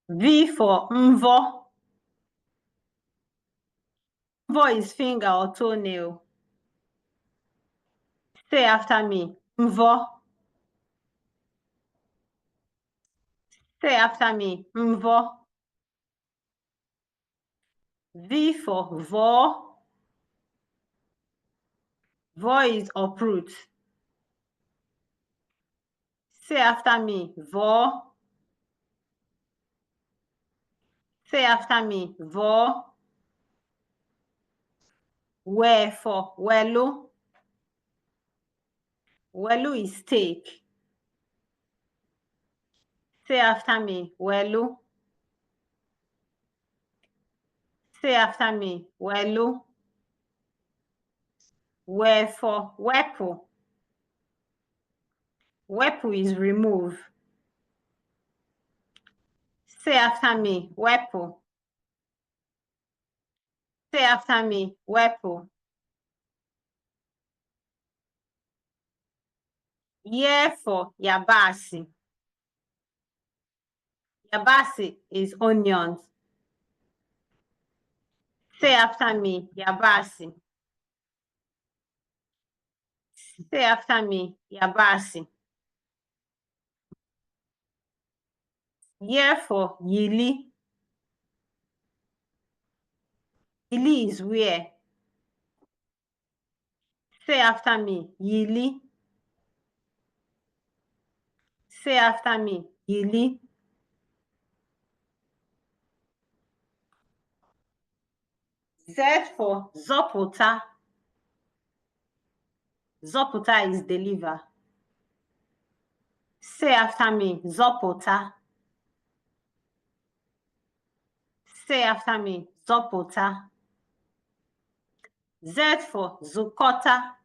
V for mvo. Mvo is finger or toenail. Say after me, mvo. Say after me, mvo. V for vo. Vo is uproot. Say after me, vo. Say after me, vo. We for welu. Welu is steak. Say after me, welu. Say after me, welu. We for wepu. Wepu is remove. Say after me, wepu. Say after me, wepu. Ye for yabasi. Yabasi is onions. Say after me, yabasi. Say after me, yabasi. Ye for yili. Yili is where. Say after me, yili. Say after me, yili. Z for zopota. Zopota is deliver. Say after me, zopota. Say after me, zopota. Z for zukota.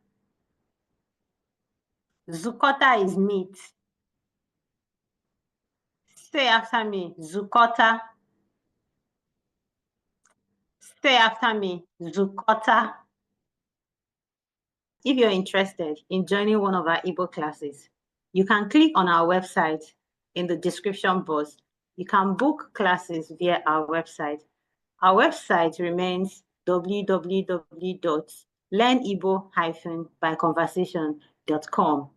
Zukota is meat. Say after me, zukota. Say after me, zukota. If you're interested in joining one of our Igbo classes, you can click on our website in the description box. You can book classes via our website. Our website remains www.learnigbo-byconversation.com.